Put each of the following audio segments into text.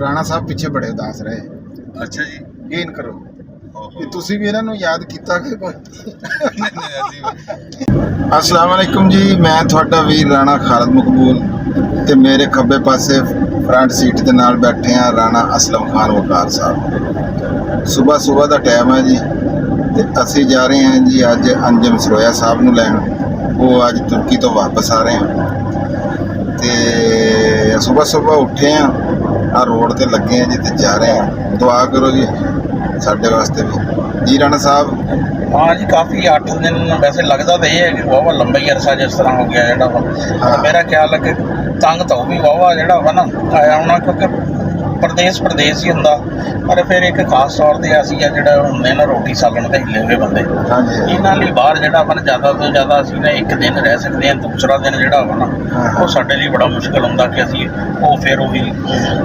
ਰਾਣਾ ਸਾਹਿਬ ਪਿੱਛੇ ਬੜੇ ਉਦਾਸ ਰਹੇ। ਅੱਛਾ ਜੀ, ਯਕੀਨ ਕਰੋ ਕਿ ਤੁਸੀਂ ਵੀ ਇਹਨਾਂ ਨੂੰ ਯਾਦ ਕੀਤਾ ਕਿ ਕੋਈ। अस्सलाम वालेकुम जी, मैं ਤੁਹਾਡਾ ਵੀਰ ਰਾਣਾ ਖਾਲਦ ਮਕਬੂਲ ਤੇ ਮੇਰੇ ਖੱਬੇ ਪਾਸੇ ਫਰੰਟ ਸੀਟ ਦੇ ਨਾਲ ਬੈਠੇ ਆ ਰਾਣਾ ਅਸਲਮ ਖਾਨ ਵਕਾਰ ਸਾਹਿਬ। ਸਵੇਰ ਦਾ ਟਾਈਮ ਹੈ ਜੀ ਤੇ ਅਸੀਂ ਜਾ ਰਹੇ ਹਾਂ ਜੀ ਅੱਜ ਅੰਜਮ ਸਰੋਇਆ ਸਾਹਿਬ ਨੂੰ ਲੈਣ। ਉਹ ਅੱਜ ਤੁਰਕੀ ਤੋਂ ਵਾਪਸ ਆ ਰਹੇ ਆ ਤੇ ਸਵੇਰ ਉੱਠੇ ਆ ਰੋਡ ਤੇ ਲੱਗੇ ਆ ਜੀ ਤੇ ਜਾ ਰਹੇ ਆ। ਦੁਆ ਕਰੋ ਜੀ ਸਾਡੇ ਵਾਸਤੇ ਵੀ ਜੀ ਰਾਣਾ ਸਾਹਿਬ। हाँ जी, काफ़ी 8 दिन वैसे लगता तो ये है कि वाहवा लंबा ही अरसा जिस तरह हो गया जोड़ा वा। मेरा ख्याल है कि तंग तो भी वाहवा जोड़ा वा ना आया होना, क्योंकि प्रदेश ही होंदा, पर फिर एक खास तौर पर असी जोड़ा होंगे ना रोटी सालन के हिले हुए बंदे, इन्होंने लिए बाहर जोड़ा वा ज़्यादा तो ज़्यादा असी ना एक दिन रह सकते हैं, दूसरा दिन जोड़ा वा ना वो साडे लिए बड़ा मुश्किल होंदा कि असी वो फिर वही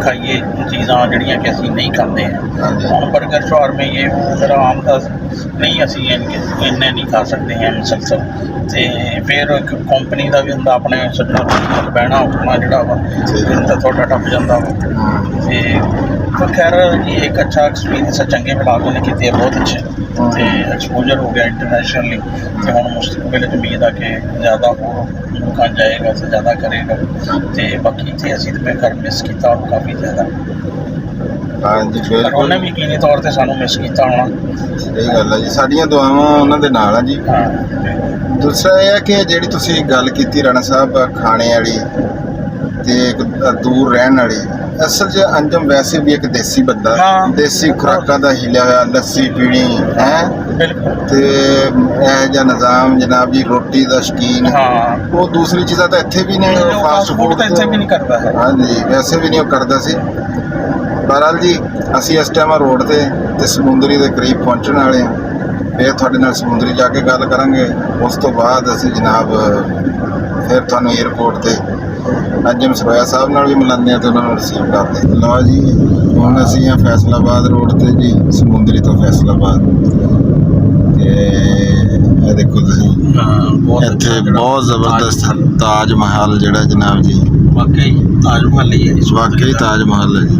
खाइए चीज़ां जिहड़ियां कि असी नहीं खाते हैं। हुण बर्गर शवारमे ये फिर आम तो नहीं असी इन्ने नहीं खा सकते हैं मुसलसल, तो फिर एक कंपनी का भी होंदा अपने सज्जों बहना उठना जोड़ा वा दिन तो थोड़ा टप जाता वा। तो खैर जी एक अच्छा एक्सपीरियंस है, चंगे मिलाप उन्हें किए है, बहुत अच्छे तो एक्सपोजर हो गया इंटरनेशनली। तो हम मुस्तकबिल उम्मीद है कि ज़्यादा होर मुल्क जाएगा तो ज़्यादा करेगा। तो बाकी इतने असी तो मैं घर मिस किया काफ़ी ज़्यादा। हाँ जी बिल्कुल, उन्हें भी यकीनी तौर पर सानू मिस किया होना। सही गल है जी, साडियां दुआवां उन्हां दे नाल आ जी। दूसरा यह है कि जिहड़ी तुसीं गल कीती राणा साहब खाने वाली ते एक दूर रहन वाली, असल च अंजम वैसे भी एक देसी बंदा, देसी खुराकां दा हिलिया होया, लस्सी पीनी है ते यह जिहा निज़ाम जनाब जी, रोटी दा शकीन। वो दूसरी चीज़ां तो इत्थे भी नहीं, फास्ट फूड तो इत्थे भी नहीं करदा है। हाँ जी, वैसे भी नहीं करदा सी। बहरहाल जी ਅਸੀਂ ਇਸ ਟਾਈਮ ਰੋਡ ਤੇ ਸਮੁੰਦਰੀ ਦੇ ਕਰੀਬ ਪਹੁੰਚਣ ਵਾਲੇ ਹਾਂ। ਫਿਰ ਤੁਹਾਡੇ ਨਾਲ ਸਮੁੰਦਰੀ ਜਾ ਕੇ ਗੱਲ ਕਰਾਂਗੇ। ਉਸ ਤੋਂ ਬਾਅਦ ਅਸੀਂ ਜਨਾਬ ਫਿਰ ਤੁਹਾਨੂੰ ਏਅਰਪੋਰਟ ਤੇ ਅੰਜਮ ਸਰੋਇਆ ਸਾਹਿਬ ਨਾਲ ਵੀ ਮਿਲਾਂਦੇ ਹਾਂ ਤੇ ਉਹਨਾਂ ਨੂੰ ਰਿਸੀਵ ਕਰਦੇ ਹਾਂ। ਲਓ ਜੀ ਹੁਣ ਅਸੀਂ ਆ ਫੈਸਲਾਬਾਦ ਰੋਡ ਤੇ ਜੀ, ਸਮੁੰਦਰੀ ਤੋਂ ਫੈਸਲਾਬਾਦ। ਤੇ ਇਹ ਦੇਖੋ ਤੁਸੀਂ ਇੱਥੇ ਬਹੁਤ ਜ਼ਬਰਦਸਤ ਤਾਜ ਮਹਿਲ ਜਿਹੜਾ ਜਨਾਬ ਜੀ, वाकई ताज महल ही है जी, वाकई ताज महल है जी।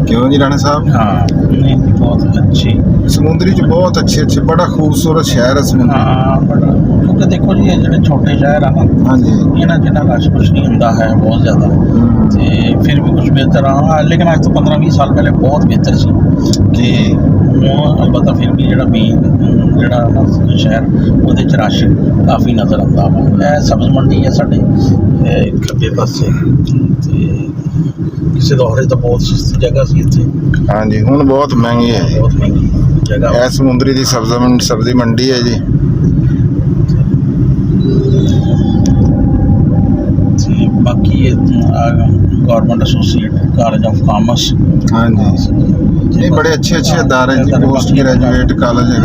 क्यों जी राणा साहब? हाँ नहीं बहुत अच्छी समुद्री च बहुत अच्छे बड़ा खूबसूरत शहर है समुद्री। हाँ बड़ा, क्योंकि देखो जी ये जो छोटे शहर है ना, हाँ जी, इन्हें जिन्ना रश कुछ नहीं होंदा है बहुत ज़्यादा, तो फिर भी कुछ बेहतर हाँ, लेकिन आज तो 15-20 साल पहले बहुत बेहतर सी कि अलबत्ता फिर भी जो मेन जो शहर वो रश काफ़ी नज़र आता वा। सब्ज़ मंडी है साढ़े खब्बे पासे, किसी दौरे तो बहुत सस्ती जगह सी इत्थे। हाँ जी, हुण बहुत महंगी है, बहुत महंगी जगह है। समुद्री की सब्जी मंडी है जी। बाकी government associate college of commerce, हाँ जी, ये बड़े अच्छे अदारे जी। पोस्ट ग्रेजुएट कॉलेज है,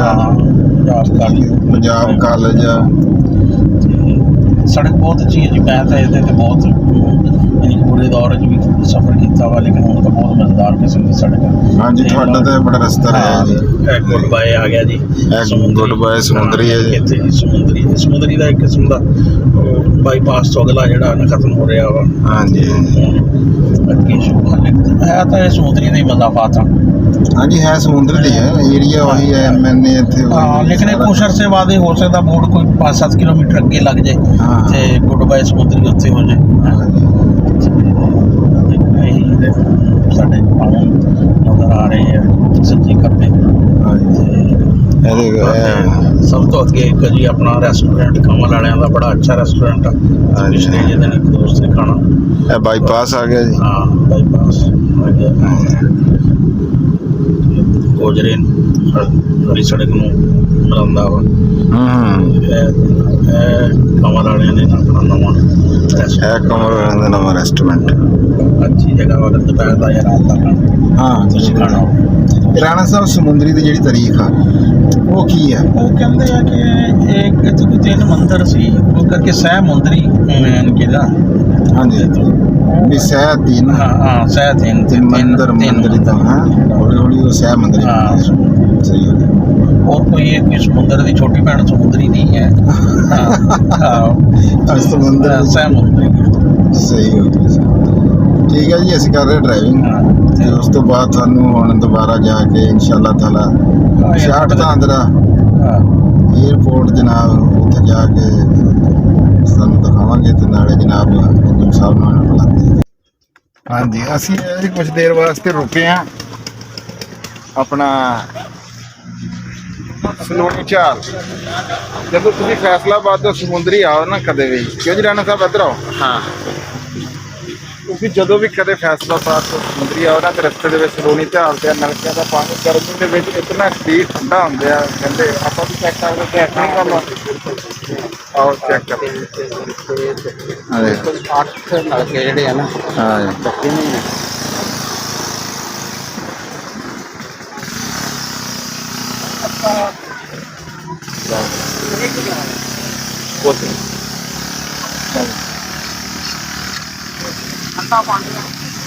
पंजाब कॉलेज है। सड़क बहुत अच्छी है जी, मैं तो ये बहुत यानी पूरे दौर भी सफ़र किया वा, लेकिन हूँ तो बहुत मज़ेदार किस्म की सड़क है। हाँ जी, थोड़ा तो बड़ा रस्ता रहा जी। गुड बाय आ गया जी, गुड बाय समुद्री है जी। इत्थे जी समुद्री का एक किस्म का बाईपास तो अगला जोड़ा खत्म हो रहा वा। हाँ जी, अगे है तो ये समुद्री का ही मज़ाफात है। हाँ जी, है समुद्र दी है, एरिया वही है। मैंने हाँ, लेकिन एक कुछ अरसे बाद हो सकता बोर्ड कोई 5-7 किलोमीटर अगे लग जाए तो गुड बाय समुद्री उत्थे हो जाए। साढ़े नज़र आ रहे हैं सज्जी खब्बे। सब तो अगे एक जी अपना रेस्टोरेंट कमल वाले का बड़ा अच्छा रेस्टोरेंट है, पिछले दिन एक दोस्त ने खाना। बाईपास आ गया जी। हाँ बाईपास आ गया, गोजरे हरी सड़क में मिलांदा वा। कमल वाले ने अपना नवा रेस्टोरेंट, अच्छी जगह अगर दोपहर का या रात का खाना। हाँ तुसीं खाना हो। राणा साहब समुद्री की जिहड़ी तारीख आ वो की है? वो कहते हैं कि एक इत्थे कोई 3 मंदिर सी, वो करके सह मुंदरी किला। हाँ जी, भी सह 3। हाँ सह 3 मंदिर तो हाँ हौली हौली वो सह मंदिर। हाँ सही हो गया। और कोई एक समुद्र की छोटी भैन समुद्री नहीं है। सह मुंदरी सही हो गया। ਠੀਕ ਹੈ ਜੀ, ਅਸੀਂ ਕਰ ਰਹੇ ਡਰਾਈਵਿੰਗ ਤੇ ਉਸ ਤੋਂ ਬਾਅਦ ਤੁਹਾਨੂੰ ਹੁਣ ਦੁਬਾਰਾ ਜਾ ਕੇ ਇਨਸ਼ਾਅੱਲਾ ਤਾਲਾ 66 ਦਾ ਆਂਦਰਾ ਏਅਰਪੋਰਟ ਜਨਾਬ ਉੱਥੇ ਜਾ ਕੇ ਸਾਨੂੰ ਦਿਖਾਵਾਂਗੇ ਤੇ ਨਾਲੇ ਜਨਾਬ ਇੰਜਮ ਸਾਹਿਬ ਨਾਲ ਬੁਲਾਉਂਦੇ। ਹਾਂਜੀ, ਅਸੀਂ ਕੁਝ ਦੇਰ ਵਾਸਤੇ ਰੁਕੇ ਹਾਂ ਆਪਣਾ ਸਲੋਨੀ ਝਾਲ। ਜਦੋਂ ਤੁਸੀਂ ਫੈਸਲਾਬਾਦ ਤੋਂ ਸਮੁੰਦਰੀ ਆਓ ਨਾ ਕਦੇ ਵੀ, ਕਿਉਂ ਜੀ ਰਾਣਾ ਸਾਹਿਬ ਇੱਧਰ ਆਓ। ਹਾਂ, ਤੁਸੀਂ ਜਦੋਂ ਵੀ ਕਦੇ ਫੈਸਲਾਬਾਦ ਤੋਂ ਸਮੁੰਦਰੀ ਆਓ ਨਾ ਤੇ ਰਸਤੇ ਦੇ ਵਿੱਚ ਸਲੋਨੀ ਝਾਲ ਤੇ ਨਲਕਿਆਂ ਦਾ ਪਾਣੀ ਗਰਮੀ ਦੇ ਵਿੱਚ ਇਤਨਾ ਸ਼ਦੀਦ ਠੰਡਾ ਹੁੰਦਾ ਆ, ਕਹਿੰਦੇ ਆਪਾਂ ਵੀ ਚੈੱਕ ਕਰਦੇ ਚੈੱਕ ਨਹੀਂ ਕਰਨਾ। ਆਓ ਚੈੱਕ ਕਰ। ਅਰੇ 8 ਨਲਕੇ ਜਿਹੜੇ ਆ ਨਾ, ਹਾਂ ਬੱਤੀ ਨਹੀਂ ਹੈ।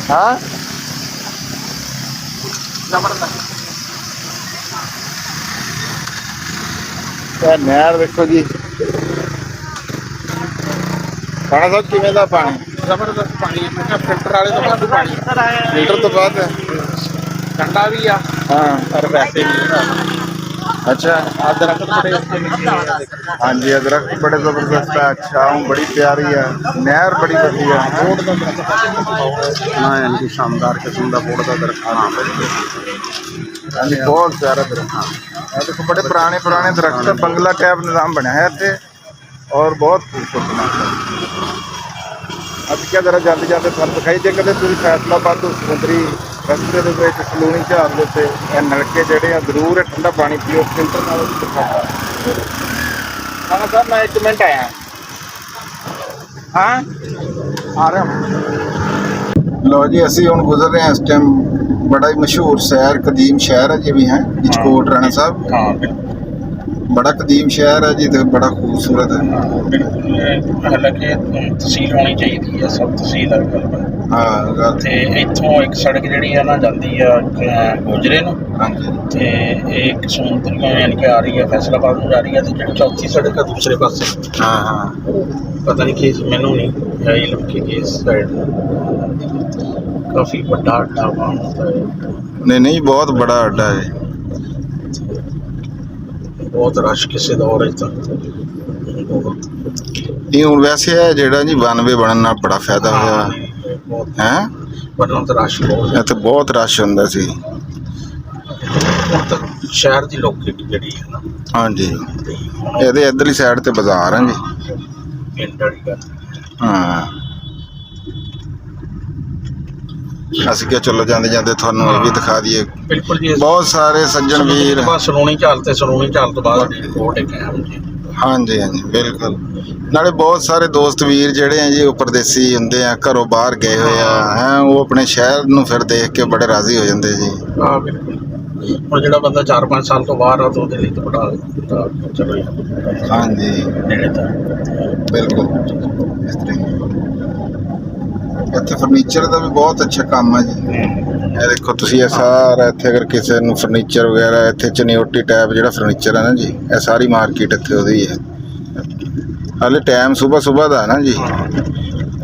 ਹਾਂ ਇਹ ਨਹਿਰ ਦੇਖੋ ਜੀ, ਰਾਣਾ ਸਾਹਿਬ ਕਿਵੇਂ ਦਾ ਪਾਣੀ? ਜ਼ਬਰਦਸਤ ਪਾਣੀ ਹੈ, ਫਿਲਟਰ ਵਾਲੇ ਤੋਂ ਵੱਧ ਪਾਣੀ, ਲੀਟਰ ਤੋਂ ਬਾਅਦ ਹੈ। ਠੰਡਾ ਵੀ ਆ ਹਾਂ ਪਰ ਵੈਸੇ ਵੀ। ਅੱਛਾ, ਆ ਦਰਖਤ ਬੜੇ ਉੱਤੇ ਲੱਗੇ ਆ। ਹਾਂਜੀ ਅਦਰਕ ਬੜੇ ਜ਼ਬਰਦਸਤ ਹੈ। ਛਾਂ ਬੜੀ ਪਿਆਰੀ ਹੈ, ਨਹਿਰ ਬੜੀ ਵਧੀਆ ਹੈ। ਬੋਰਡ ਦਾ ਦਰਖਤ ਨਾ ਇੰਨੀ ਸ਼ਾਨਦਾਰ ਕਿਸਮ ਦਾ ਬੋਰਡ ਦਾ ਦਰਖਤ। ਹਾਂਜੀ ਬਹੁਤ ਪਿਆਰਾ ਦਰਖਤ। ਇਹ ਦੇਖੋ ਬੜੇ ਪੁਰਾਣੇ ਦਰਖਤ ਹੈ, ਬੰਗਲਾ ਟੈਪ ਨਿਜ਼ਾਮ ਬਣਿਆ ਹੈ ਇੱਥੇ ਔਰ ਬਹੁਤ ਖੂਬਸੂਰਤ ਹੈ। ਅੱਜ ਕਿਆ ਜਰਾ ਜਾਂਦੇ ਜਾਂਦੇ ਤੁਹਾਨੂੰ ਦਿਖਾਈ ਜੇ ਕਦੇ ਤੁਸੀਂ ਫੈਸਲਾਬਾਦ ਤੋਂ ਸਮੁੰਦਰੀ ਰਸਤੇ ਦੇ ਵਿੱਚ ਸਲੋਨੀ ਝਾਲ ਦੇ ਉੱਤੇ ਇਹ ਨਲਕੇ ਜਿਹੜੇ ਆ ਜ਼ਰੂਰ ਇਹ ਠੰਡਾ ਪਾਣੀ ਪੀਓ, ਫਿਲਟਰ ਨਾਲ ਦਿਖਾਉਂਦਾ। ਹਾਂ ਸਰ ਮੈਂ 1 ਮਿੰਟ ਆਇਆ। ਹਾਂ ਆ ਰਿਹਾ। ਲਓ ਜੀ ਅਸੀਂ ਹੁਣ ਗੁਜ਼ਰ ਰਹੇ ਹਾਂ ਇਸ ਟਾਈਮ ਬੜਾ ਹੀ ਮਸ਼ਹੂਰ ਸ਼ਹਿਰ ਕਦੀਮ ਸ਼ਹਿਰ ਹੈ ਜੀ ਵੀ ਹੈ ਇਚਕੋਟ ਰਾਣਾ ਸਾਹਿਬ। ਹਾਂ ਬਿਲਕੁਲ, ਬੜਾ ਕਦੀਮ ਸ਼ਹਿਰ ਹੈ ਜੀ ਤੇ ਬੜਾ ਖੂਬਸੂਰਤ ਹੈ। ਬਿਲਕੁਲ। ਹਾਲਾਂਕਿ ਤਹਿਸੀਲ ਹੋਣੀ ਚਾਹੀਦੀ ਹੈ, ਸਭ ਤਹਿਸੀਲ ਹੈ। ਹਾਂ ਗੱਲ ਤੇ ਇੱਥੋਂ ਇੱਕ ਸੜਕ ਜਿਹੜੀ ਆ ਨਾ ਜਾਂਦੀ ਆ ਗੋਜਰੇ ਨੂੰ। ਹਾਂਜੀ ਤੇ ਇਹ ਇੱਕ ਸਮੁੰਦਰੀਆਂ ਯਾਨੀ ਕਿ ਆ ਰਹੀ ਹੈ, ਫੈਸਲਾਬਾਦ ਨੂੰ ਜਾ ਰਹੀ ਹੈ। ਤੇ ਜਿਹੜੀ ਚੌਥੀ ਸੜਕ ਆ ਦੂਸਰੇ ਪਾਸੇ, ਹਾਂ ਹਾਂ ਪਤਾ ਨਹੀਂ ਕਿ ਮੈਨੂੰ ਨਹੀਂ ਹੈ ਇਲਮ ਕਿ ਇਸ ਸਾਈਡ ਕਾਫੀ ਵੱਡਾ ਅੱਡਾ ਹੁੰਦਾ ਹੈ। ਨਹੀਂ ਬਹੁਤ ਬੜਾ ਅੱਡਾ ਹੈ। ਬਹੁਤ ਰਸ਼ ਕਿਸੇ ਦੌਰ ਵਿੱਚ ਤਾਂ ਬਹੁਤ ਇਹ ਹੁਣ ਵੈਸੇ ਹੈ ਜਿਹੜਾ ਜੀ 92 ਬਣਨ ਨਾਲ ਬੜਾ ਫਾਇਦਾ ਹੋਇਆ ਬਹੁਤ ਹੈ। ਪਰ ਤਾਂ ਰਸ਼ ਬਹੁਤ ਇੱਥੇ ਬਹੁਤ ਰਸ਼ ਹੁੰਦਾ ਸੀ। ਹੁਣ ਤਾਂ ਸ਼ਹਿਰ ਦੀ ਲੋਕੇਟੀ ਜਿਹੜੀ ਹੈ ਨਾ, ਹਾਂਜੀ ਇਹਦੇ ਇੱਧਰਲੀ ਸਾਈਡ ਤੇ ਬਾਜ਼ਾਰ ਹੈ ਜੀ। ਪਿੰਡ ਵਾਲੀ ਗੱਲ। ਹਾਂ ਅਸੀਂ ਕਿਹਾ ਚਲੋ ਜਾਂਦੇ ਜਾਂਦੇ ਤੁਹਾਨੂੰ ਇਹ ਵੀ ਦਿਖਾ ਦਈਏ। ਬਿਲਕੁਲ ਜੀ, ਬਹੁਤ ਸਾਰੇ ਸੱਜਣ ਵੀਰ। ਸਲੋਨੀ ਝਾਲ ਤੇ ਸਲੋਨੀ ਝਾਲ ਤੋਂ ਬਾਅਦ ਕੋਟ ਇੱਕ ਹੈ ਜੀ। ਹਾਂਜੀ ਹਾਂਜੀ ਬਿਲਕੁਲ। ਨਾਲੇ ਬਹੁਤ ਸਾਰੇ ਦੋਸਤ ਵੀਰ ਜਿਹੜੇ ਆ ਜੀ ਉਹ ਪਰਦੇਸੀ ਹੁੰਦੇ ਆ, ਘਰੋਂ ਬਾਹਰ ਗਏ ਹੋਏ ਆ ਹੈ, ਉਹ ਆਪਣੇ ਸ਼ਹਿਰ ਨੂੰ ਫਿਰ ਦੇਖ ਕੇ ਬੜੇ ਰਾਜ਼ੀ ਹੋ ਜਾਂਦੇ ਜੀ। ਹਾਂ ਬਿਲਕੁਲ। ਹੁਣ ਜਿਹੜਾ ਬੰਦਾ 4-5 ਸਾਲ ਤੋਂ ਬਾਹਰ ਆ ਤਾਂ ਉਹਦੇ ਲਈ ਤਾਂ ਬੜਾ ਚਲੋ ਹਾਂਜੀ ਨੇੜੇ ਤਾਂ ਬਿਲਕੁਲ। ਇਸ ਤਰ੍ਹਾਂ ਇੱਥੇ ਫਰਨੀਚਰ ਦਾ ਵੀ ਬਹੁਤ ਅੱਛਾ ਕੰਮ ਹੈ ਜੀ। ਇਹ ਦੇਖੋ ਤੁਸੀਂ, ਇਹ ਸਾਰਾ ਇੱਥੇ ਅਗਰ ਕਿਸੇ ਨੂੰ ਫਰਨੀਚਰ ਵਗੈਰਾ ਇੱਥੇ ਚਨਿਓਟੀ ਟਾਈਪ ਜਿਹੜਾ ਫਰਨੀਚਰ ਹੈ ਨਾ ਜੀ, ਇਹ ਸਾਰੀ ਮਾਰਕੀਟ ਇੱਥੇ ਉਹਦੀ ਹੈ। ਹਾਲੇ ਟਾਈਮ ਸੁਬਾਹ ਦਾ ਨਾ ਜੀ,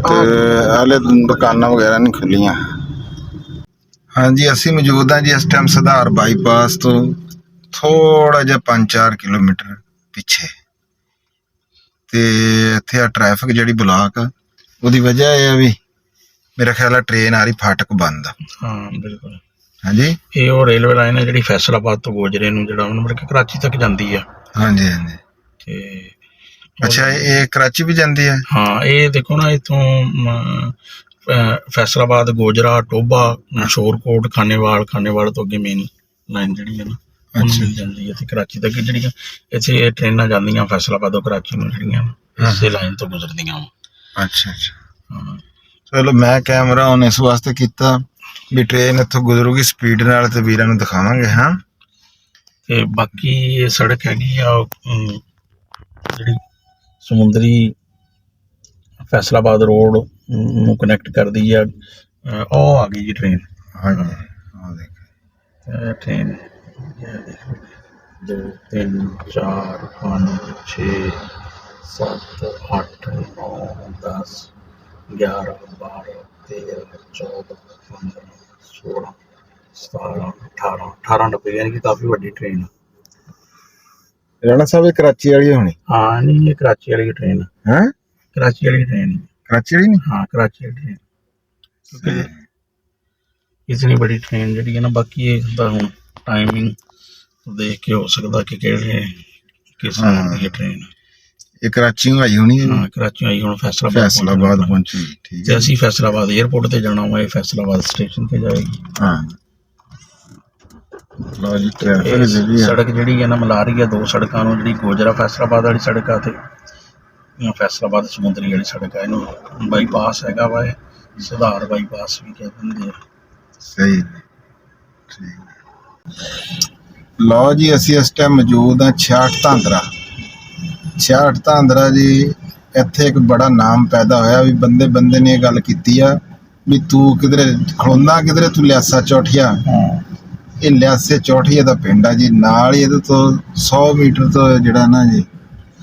ਤੇ ਹਾਲੇ ਦੁਕਾਨਾਂ ਵਗੈਰਾ ਨਹੀਂ ਖੁੱਲੀਆਂ। ਹਾਂਜੀ ਅਸੀਂ ਮੌਜੂਦ ਹਾਂ ਜੀ ਇਸ ਟਾਈਮ ਸੁਧਾਰ ਬਾਈਪਾਸ ਤੋਂ ਥੋੜਾ ਜਿਹਾ 5-4 ਕਿਲੋਮੀਟਰ ਪਿੱਛੇ। ਤੇ ਇੱਥੇ ਆ ਟ੍ਰੈਫਿਕ ਜਿਹੜੀ ਬਲਾਕ ਆ, ਉਹਦੀ ਵਜ੍ਹਾ ਇਹ ਆ ਵੀ ਮੇਰਾ ਖਿਆਲ ਆ ਟ੍ਰੇਨ ਆ ਰਹੀ, ਫਾਟਕ ਬੰਦ ਆ। ਹਾਂ ਬਿਲਕੁਲ। ਹਾਂਜੀ ਇਹ ਉਹ ਰੇਲਵੇ ਲਾਈਨ ਹੈ ਜਿਹੜੀ ਫੈਸਲਾਬਾਦ ਤੋਂ ਗੋਜਰੇ ਨੂੰ ਜਿਹੜਾ ਮਤਲਬ ਕਿ ਕਰਾਚੀ ਤੱਕ ਜਾਂਦੀ ਆ। ਹਾਂਜੀ ਹਾਂਜੀ। ਤੇ ਅੱਛਾ ਇਹ ਕਰਾਚੀ ਵੀ ਜਾਂਦੀ ਹੈ? ਹਾਂ ਇਹ ਦੇਖੋ ਨਾ, ਇੱਥੋਂ ਫੈਸਲਾਬਾਦ, ਗੋਜਰਾ, ਟੋਬਾ, ਸ਼ੋਰਕੋਟ, ਖਾਨੇਵਾਲ ਤੋਂ ਅੱਗੇ ਮੇਨ ਲਾਈਨ ਜਿਹੜੀ ਹੈ ਨਾ ਉਹ ਮਿਲ ਜਾਂਦੀ ਹੈ। ਤੇ ਕਰਾਚੀ ਤੱਕ ਜਿਹੜੀਆਂ ਇੱਥੇ ਟ੍ਰੇਨਾਂ ਜਾਂਦੀਆਂ ਫੈਸਲਾਬਾਦ ਤੋਂ ਕਰਾਚੀ ਨੂੰ, ਜਿਹੜੀਆਂ ਇਸੇ ਲਾਈਨ ਤੋਂ ਗੁਜ਼ਰਦੀਆਂ ਵਾ। ਅੱਛਾ ਅੱਛਾ। ਚਲੋ ਮੈਂ ਕੈਮਰਾ ਹੁਣ ਇਸ ਵਾਸਤੇ ਕੀਤਾ ਵੀ ਟ੍ਰੇਨ ਇੱਥੋਂ ਗੁਜ਼ਰੂਗੀ ਸਪੀਡ ਨਾਲ ਤੇ ਵੀਰਾਂ ਨੂੰ ਦਿਖਾਵਾਂਗੇ। ਹਾਂ ਤੇ ਬਾਕੀ ਇਹ ਸੜਕ ਹੈਗੀ ਆ ਜਿਹੜੀ ਸਮੁੰਦਰੀ ਫੈਸਲਾਬਾਦ ਰੋਡ ਨੂੰ ਕਨੈਕਟ ਕਰਦੀ ਆ। ਉਹ ਆ ਗਈ ਜੀ ਟ੍ਰੇਨ। ਹਾਂਜੀ ਟ੍ਰੇਨ 2 3 4 5 6 7 8 9 10 11 12 13 14 15 16 17 18 ਡੱਬੇ ਯਾਨੀ ਕਿ ਕਾਫੀ ਵੱਡੀ ਟ੍ਰੇਨ ਰਾਣਾ ਸਾਹਿਬ ਇਹ ਕਰਾਚੀ ਵਾਲੀ ਹੋਣੀ ਹਾਂ ਨਹੀਂ ਇਹ ਕਰਾਚੀ ਵਾਲੀ ਟ੍ਰੇਨ ਹੈ ਕਰਾਚੀ ਵਾਲੀ ट्रेन ਕਰਾਚੀ ਵਾਲੀ ਨਹੀਂ हाँ कराची वाली ट्रेन क्योंकि इतनी बड़ी ट्रेन जी है ना बाकी ये हूँ टाइमिंग देख के हो सकता कि किस दी ट्रेन ਇਹ ਕਰਾਚੀ ਆਈ ਹੋਣੀ हाँ कराची आई हूँ फैसलाबाद पहुंची ठीक ਤੇ ਅਸੀਂ ਫੈਸਲਾਬਾਦ 에ਅਰਪੋਰਟ ਤੇ ਜਾਣਾ ਵਾ ਇਹ ਫੈਸਲਾਬਾਦ ਸਟੇਸ਼ਨ ਤੇ ਜਾਏਗੀ ਹਾਂ ਲੋ ਜੀ ਟ੍ਰੈਫਿਕ ਜਿਹੜੀ ਸੜਕ ਜਿਹੜੀ ਹੈ ਨਾ ਮਿਲਾ ਰਹੀ ਹੈ ਦੋ ਸੜਕਾਂ ਨੂੰ ਜਿਹੜੀ ਗੋਜਰਾ ਫੈਸਲਾਬਾਦ ਵਾਲੀ ਸੜਕ ਆ ਤੇ ਫੈਸਲਾਬਾਦ ਸਮੁੰਦਰੀ ਵਾਲੀ ਸੜਕ ਆ ਇਹਨੂੰ ਬਾਈਪਾਸ ਹੈਗਾ ਵਾ ਇਹ ਸੁਧਾਰ ਬਾਈਪਾਸ ਵੀ ਕਹਿ ਦਿੰਦੇ ਆ ਸਹੀ ਠੀਕ ਲਓ ਜੀ ਅਸੀਂ ਇਸ ਟਾਈਮ ਮੌਜੂਦ ਹਾਂ 66 ਧਾਂਦਰਾ ਜੀ ਇੱਥੇ ਇੱਕ ਬੜਾ ਨਾਮ ਪੈਦਾ ਹੋਇਆ ਵੀ ਬੰਦੇ ਨੇ ਇਹ ਗੱਲ ਕੀਤੀ ਆ ਵੀ ਤੂੰ ਕਿਧਰੇ ਖਲੋਂਦਾ ਕਿਧਰੇ ਤੂੰ ਲਿਆਸਾ ਚੌਠੀਆ ਇਹ ਲਿਆਸੇ ਚੌਠੀਆ ਦਾ ਪਿੰਡ ਆ ਜੀ ਨਾਲ ਹੀ ਇਹਦੇ ਤੋਂ 100 ਮੀਟਰ ਤੋਂ ਜਿਹੜਾ ਨਾ ਜੀ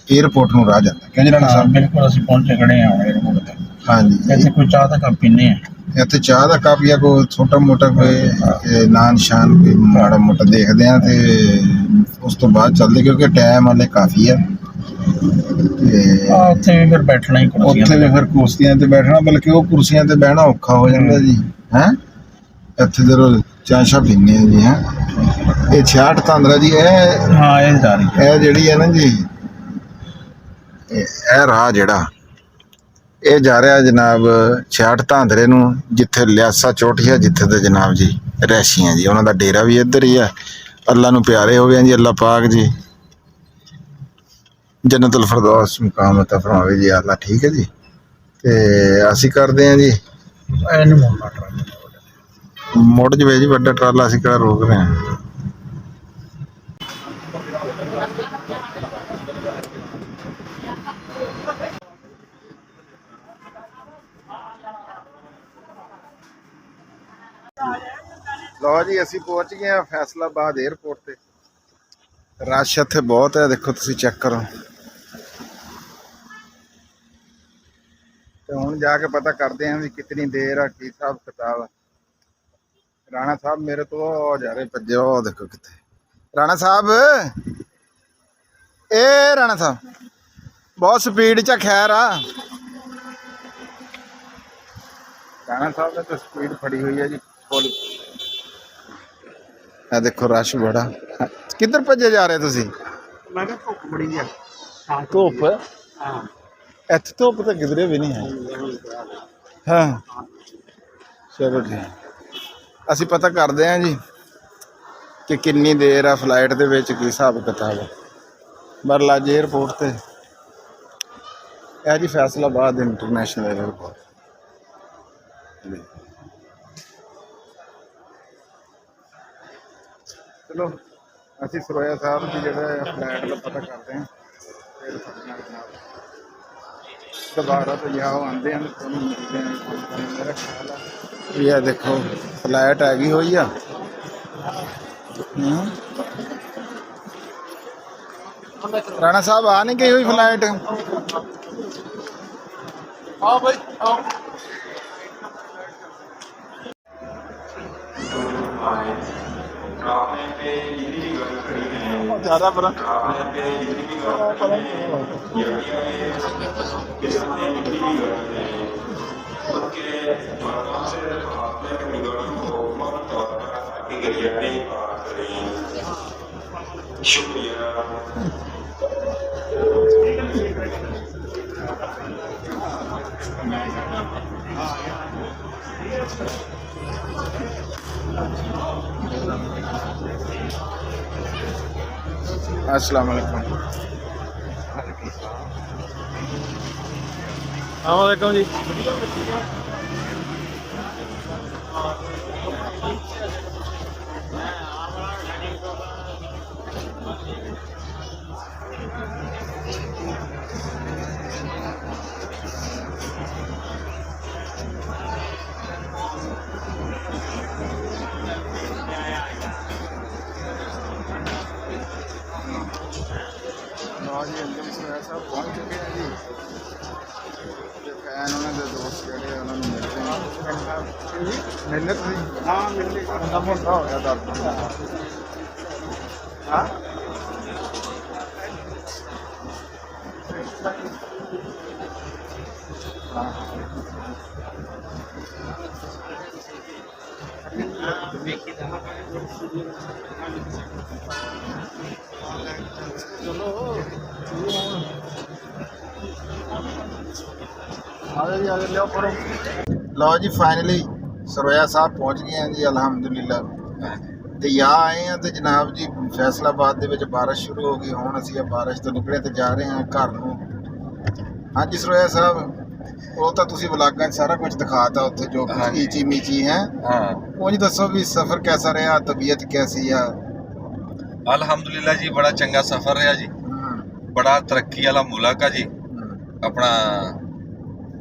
에ਅਰਪੋਰਟ ਨੂੰ ਰਾਹ ਜਾਂਦਾ ਕਹਿੰਦੇ ਰਾਣਾ ਸਾਹਿਬ ਬਿਲਕੁਲ ਅਸੀਂ ਪਹੁੰਚੇ ਖੜੇ ਹਾਂ 에ਅਰਪੋਰਟ ਤੇ ਹਾਂਜੀ ਇੱਥੇ ਕੋਈ ਚਾਹ ਦਾ ਕੱਪ ਪੀਨੇ ਆ ਇੱਥੇ ਚਾਹ ਦਾ ਕੱਪ ਜਾਂ ਕੋਈ ਛੋਟਾ ਮੋਟਾ ਕੋਈ ਨਾਂ ਨਿਸ਼ਾਨ ਕੋਈ ਮਾੜਾ ਮੋਟਾ ਦੇਖਦੇ ਆ ਤੇ ਉਸ ਤੋਂ ਬਾਅਦ ਚੱਲਦੇ ਕਿਉਂਕਿ ਟਾਈਮ ਹਾਲੇ ਕਾਫੀ ਆ ਤੇ ਉੱਥੇ ਵੀ ਫਿਰ ਬੈਠਣਾ ਹੀ ਉੱਥੇ ਵੀ ਫਿਰ ਕੁਰਸੀਆਂ ਤੇ ਬੈਠਣਾ ਬਲਕਿ ਉਹ ਕੁਰਸੀਆਂ ਤੇ ਬਹਿਣਾ ਔਖਾ ਹੋ ਜਾਂਦਾ ਜੀ ਹੈ ਇੱਥੇ ਜਦੋਂ ਚਾਹ ਸ਼ਾ ਪੀਂਦੇ ਆ ਜੀ ਹੈ ਇਹ 66 ਧਾਂਦਰਾ ਜੀ ਇਹ ਹਾਂ ਇਹ ਜਾ ਰਹੀ ਇਹ ਜਿਹੜੀ ਹੈ ਨਾ ਜੀ ਇਹ ਰਾਹ ਜਿਹੜਾ ਇਹ ਜਾ ਰਿਹਾ ਜਨਾਬ 66 ਧਾਂਦਰੇ ਨੂੰ ਜਿੱਥੇ ਲਿਆਸਾ ਚੋਟੀਆ ਜਿੱਥੇ ਤੇ ਜਨਾਬ ਜੀ ਰਹਿਸ਼ੀਆਂ ਜੀ ਉਹਨਾਂ ਦਾ ਡੇਰਾ ਵੀ ਇੱਧਰ ਹੀ ਆ ਅੱਲਾ ਨੂੰ ਪਿਆਰੇ ਹੋ ਗਏ ਜੀ ਅੱਲਾ ਪਾਕ ਜੀ ਜੰਨਤੁਲ ਫਿਰਦੌਸ ਮੁਕਾਮ ਅਤਾ ਫਰਮਾਵੇ ਜੀ ਅੱਲਾ ਠੀਕ ਹੈ ਜੀ ਤੇ ਅਸੀਂ ਕਰਦੇ ਹਾਂ ਜੀ ਇਹਨੂੰ ਮੋੜਨਾ ਟਰਾਲਾ ਮੁੜ ਜਵੇ ਜੀ ਵੱਡਾ ਟਰਾਲਾ ਅਸੀਂ ਕਿਹੜਾ ਰੋਕ ਰਹੇ ਹਾਂ ਲਓ ਜੀ ਅਸੀਂ ਪਹੁੰਚ ਗਏ ਹਾਂ ਫੈਸਲਾਬਾਦ 에ਅਰਪੋਰਟ ਤੇ ਰਸ਼ ਇੱਥੇ ਬਹੁਤ ਹੈ ਦੇਖੋ ਤੁਸੀਂ ਚੈੱਕ ਕਰੋ ਤੇ ਹੁਣ ਜਾ ਕੇ ਪਤਾ ਕਰਦੇ ਹਾਂ ਵੀ ਕਿੰਨੀ ਦੇਰ ਆ ਕੀ ਹਿਸਾਬ ਕਿਤਾਬ ਆ ਰਾਣਾ ਸਾਹਿਬ ਮੇਰੇ ਤੋਂ ਜਾ ਰਹੇ ਭੱਜੇ ਉਹ ਦੇਖੋ ਕਿੱਥੇ ਰਾਣਾ ਸਾਹਿਬ ਇਹ ਰਾਣਾ ਸਾਹਿਬ ਬਹੁਤ ਸਪੀਡ 'ਚ ਖੈਰ ਆ ਰਾਣਾ ਸਾਹਿਬ ਨੇ ਤਾਂ ਸਪੀਡ ਫੜੀ ਹੋਈ ਹੈ ਜੀ ਫੁੱਲ ਆ ਦੇਖੋ ਰਸ਼ ਬੜਾ ਕਿੱਧਰ ਭੱਜੇ ਜਾ ਰਹੇ ਤੁਸੀਂ ਮੈਂ ਕਿਹਾ ਧੁੱਪ ਬੜੀ ਆ ਧੁੱਪ ਹਾਂ ਇੱਥੇ ਧੁੱਪ ਤਾਂ ਕਿਧਰੇ ਵੀ ਨਹੀਂ ਹੈ ਹਾਂ ਚਲੋ ਠੀਕ ਅਸੀਂ ਪਤਾ ਕਰਦੇ ਹਾਂ ਜੀ ਕਿ ਕਿੰਨੀ ਦੇਰ ਆ ਫਲਾਈਟ ਦੇ ਵਿੱਚ ਕੀ ਹਿਸਾਬ ਕਿਤਾਬ ਹੈ ਬਰਲਾਜ 에ਅਰਪੋਰਟ ਤੇ ਇਹ ਜੀ ਫੈਸਲਾਬਾਦ ਇੰਟਰਨੈਸ਼ਨਲ 에ਅਰਪੋਰਟ ਚਲੋ ਅਸੀਂ ਸਰੋਇਆ ਸਾਹਿਬ ਦੀ ਜਿਹੜਾ ਫਲੈਟ ਦਾ ਪਤਾ ਕਰਦੇ ਹਾਂ ਫਿਰ ਦੁਬਾਰਾ ਤੋਂ ਜਾਓ ਆਉਂਦੇ ਹਨ ਤੁਹਾਨੂੰ ਮਿਲਦੇ ਹਾਂ ਮੇਰਾ ਖਿਆਲ ਆ ਵੀ ਇਹ ਦੇਖੋ ਫਲੈਟ ਹੈਗੀ ਹੋਈ ਆ ਰਾਣਾ ਸਾਹਿਬ ਆ ਨਹੀਂ ਗਈ ਹੋਈ ਫਲਾਈਟ ਆਓ ਭਾਈ ਆਓ ज़्यादा पर अस्सलाम वालेकुम वालेकुम जी पहुंच चुके हैं जी फैन उन्होंने दोस्त जोड़े उन्होंने मिलते हैं ਮਿਲਨੇ ਤੁਸੀਂ ਹਾਂ ਮਿਲਦੇ ਕਿੰਨਾ ਮੋਟਾ ਹੋ ਗਿਆ ਦਰਦ ਹਾਂ ਲਓ ਜੀ ਫਾਈਨਲੀ ਸਰੋਇਆ ਸਾਹਿਬ ਪਹੁੰਚ ਗਏ ਹਾਂ ਜੀ ਅਲਹਮਦੁਲਿਲਾ ਤੇ ਯਾ ਆਏ ਹਾਂ ਤੇ ਜਨਾਬ ਜੀ ਫੈਸਲਾਬਾਦ ਦੇ ਵਿੱਚ ਬਾਰਿਸ਼ ਸ਼ੁਰੂ ਹੋ ਗਈ ਹੁਣ ਅਸੀਂ ਇਹ ਬਾਰਿਸ਼ ਤੋਂ ਨਿਕਲੇ ਤੇ ਜਾ ਰਹੇ ਹਾਂ ਘਰ ਨੂੰ ਹਾਂਜੀ ਸਰੋਇਆ ਸਾਹਿਬ ਉਹ ਤਾਂ ਤੁਸੀਂ ਵਲਾਗਾਂ 'ਚ ਸਾਰਾ ਕੁਝ ਦਿਖਾਤਾ ਉੱਥੇ ਜੋ ਕੁਝ ਈਚੀ ਮੀਚੀ ਹੈ हाँ ਉਹ ਜੀ ਦੱਸੋ ਵੀ ਸਫ਼ਰ कैसा रहा तबीयत कैसी है अल्हम्दुलिल्लाह जी बड़ा चंगा सफर रहा जी बड़ा तरक्की वाला मुल्क है जी अपना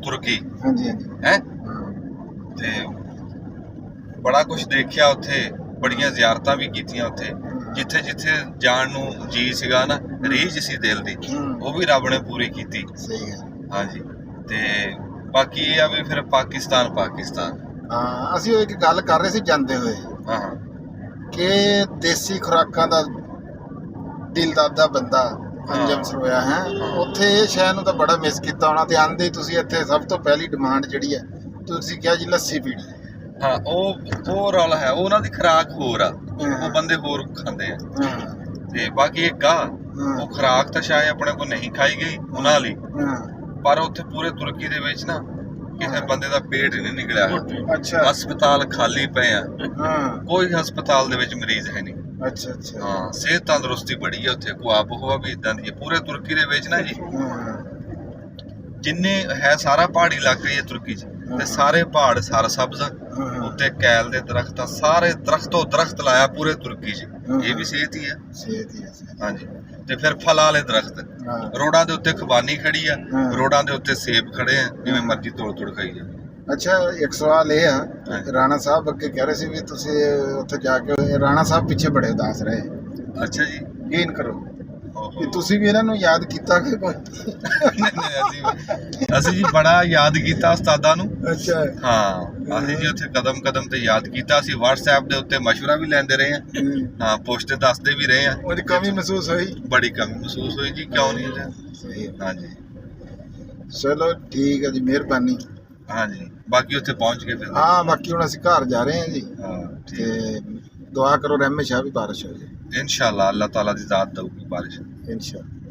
तुर्की हाँ जी हाँ जी है ते बड़ा कुछ देखिया उत्थे बड़ियां ज़ियारतां भी कीतियां उत्थे जिथे जिथे जाण नूं जी सीगा ना रीझ सी दिल दी वो भी रब ने पूरी कीती सही है हाँ जी ते बाकी ये आ भी फिर पाकिस्तान ਹਾਂ ਅਸੀਂ ਉਹ ਇੱਕ ਗੱਲ ਕਰ ਰਹੇ ਸੀ ਜਾਂਦੇ ਹੋਏ हाँ हाँ ਕਿ ਦੇਸੀ ਖੁਰਾਕਾਂ ਦਾ ਦਿਲਦਾਦਾ ਬੰਦਾ ਅੰਜਮ ਸਰੋਇਆ ਹੈ ਉੱਥੇ ਇਹ ਸ਼ਹਿਰ ਨੂੰ ਤਾਂ ਬੜਾ ਮਿਸ ਕੀਤਾ ਹੋਣਾ ਤੇ ਆਂਦੇ ਤੁਸੀਂ ਇੱਥੇ ਸਭ ਤੋਂ ਪਹਿਲੀ ਡਿਮਾਂਡ ਜਿਹੜੀ ਹੈ ਤੁਸੀਂ ਕਿਹਾ ਜੀ ਲੱਸੀ ਪੀਣੀ हाँ वो रौला है वो उन्हां दी खुराक होर आ वो बंदे होर खांदे आ ਹਾਂ ਤੇ ਬਾਕੀ ਇੱਕ ਆ ਉਹ ਖੁਰਾਕ ਤਾਂ ਸ਼ਾਇਦ ਆਪਣੇ ਕੋਲ ਨਹੀਂ ਖਾਈ ਗਈ ਉਹਨਾਂ ਲਈ ਹਾਂ ਪਰ ਉੱਥੇ ਪੂਰੇ ਤੁਰਕੀ ਦੇ ਵਿੱਚ ਨਾ ਕਿਸੇ ਬੰਦੇ ਦਾ ਪੇਟ ਨਹੀਂ ਨਿਕਲਿਆ ਅੱਛਾ ਹਸਪਤਾਲ ਖਾਲੀ ਪਏ ਆ ਹਾਂ ਕੋਈ ਹਸਪਤਾਲ ਦੇ ਵਿੱਚ ਮਰੀਜ਼ ਹੈ ਨਹੀਂ ਅੱਛਾ ਅੱਛਾ ਹਾਂ ਸਿਹਤ ਤੰਦਰੁਸਤੀ ਬੜੀ ਹੈ ਉੱਥੇ ਕੋਈ ਆਪ ਹਵਾ ਵੀ ਇਦਾਂ ਦੀ ਹੈ ਪੂਰੇ ਤੁਰਕੀ ਦੇ ਵਿੱਚ ਨਾ ਜੀ ਹਾਂ ਜਿੰਨੇ ਹੈ ਸਾਰਾ ਪਹਾੜੀ ਇਲਾਕਾ ਹੀ ਹੈ ਤੁਰਕੀ 'ਚ ਤੇ ਸਾਰੇ ਪਹਾੜ ਸਾਰਾ ਸਬਜ਼ ਆ ਉੱਤੇ ਕੈਲ ਦੇ ਦਰਖਤ ਆ ਸਾਰੇ ਦਰਖਤੋਂ ਦਰਖਤ ਲਾਇਆ ਪੂਰੇ ਤੁਰਕੀ 'ਚ ਇਹ ਵੀ ਸਿਹਤ ਹੀ ਹੈ ਸਿਹਤ ਹੀ ਹੈ ਹਾਂਜੀ ਤੇ ਫਿਰ ਫਲ ਵਾਲੇ ਦਰਖਤ ਹਾਂ ਰੋਡਾਂ ਦੇ ਉੱਤੇ ਖਬਾਨੀ ਖੜੀ ਆ ਹਾਂ। ਰੋਡਾਂ ਦੇ ਉੱਤੇ ਸੇਬ ਖੜੇ ਆ ਜਿਵੇਂ ਮਰਜ਼ੀ ਤੋੜ ਖਾਈ ਜਾ ਅੱਛਾ ਇੱਕ ਸਵਾਲ ਇਹ ਆ ਹਾਂਜੀ। ਰਾਣਾ ਸਾਹਿਬ ਅੱਗੇ ਕਹਿ ਰਹੇ ਸੀ ਵੀ ਤੁਸੀਂ ਉੱਥੇ ਜਾ ਕੇ ਰਾਣਾ ਸਾਹਿਬ ਪਿੱਛੇ ਬੜੇ ਉਦਾਸ ਰਹੇ ਅੱਛਾ ਜੀ ਯਕੀਨ ਕਰੋ ਕਿ ਤੁਸੀਂ ਵੀ ਇਹਨਾਂ ਨੂੰ ਯਾਦ ਕੀਤਾ ਕਿ ਕੋਈ ਅਸੀਂ ਜੀ ਬੜਾ ਯਾਦ ਕੀਤਾ ਉਸਤਾਦਾਂ ਨੂੰ ਅੱਛਾ ਹਾਂ ਅਸੀਂ ਜੀ ਉੱਥੇ ਕਦਮ ਕਦਮ ਤੇ ਯਾਦ ਕੀਤਾ ਅਸੀਂ WhatsApp ਦੇ ਉੱਤੇ ਮਸ਼ਵਰਾ ਵੀ ਲੈਂਦੇ ਰਹੇ ਹਾਂ ਹਾਂ ਪੋਸਟ ਤੇ ਦੱਸਦੇ ਵੀ ਰਹੇ ਹਾਂ ਉਹਦੀ ਕਮੀ ਮਹਿਸੂਸ ਹੋਈ ਬੜੀ ਕਮੀ ਮਹਿਸੂਸ ਹੋਈ ਜੀ ਕਿਉਂ ਨਹੀਂ ਹੋਇਆ ਸਹੀ ਹੈ ਹਾਂਜੀ ਚਲੋ ਠੀਕ ਹੈ ਜੀ ਮਿਹਰਬਾਨੀ ਹਾਂਜੀ ਬਾਕੀ ਉੱਥੇ ਪਹੁੰਚ ਗਏ ਫਿਰ ਹਾਂ ਬਾਕੀ ਹੁਣ ਅਸੀਂ ਘਰ ਜਾ ਰਹੇ ਹਾਂ ਜੀ ਹਾਂ ਠੀਕ ਤੇ ਦੁਆ ਕਰੋ ਰਹਿਮਤ ਸ਼ਾਹ ਵੀ ਬਾਰਿਸ਼ ਹੋ ਜਾਏ इंशाल्लाह अल्लाह ताला दी ज़ात दऊगी बारिश इंशाल्लाह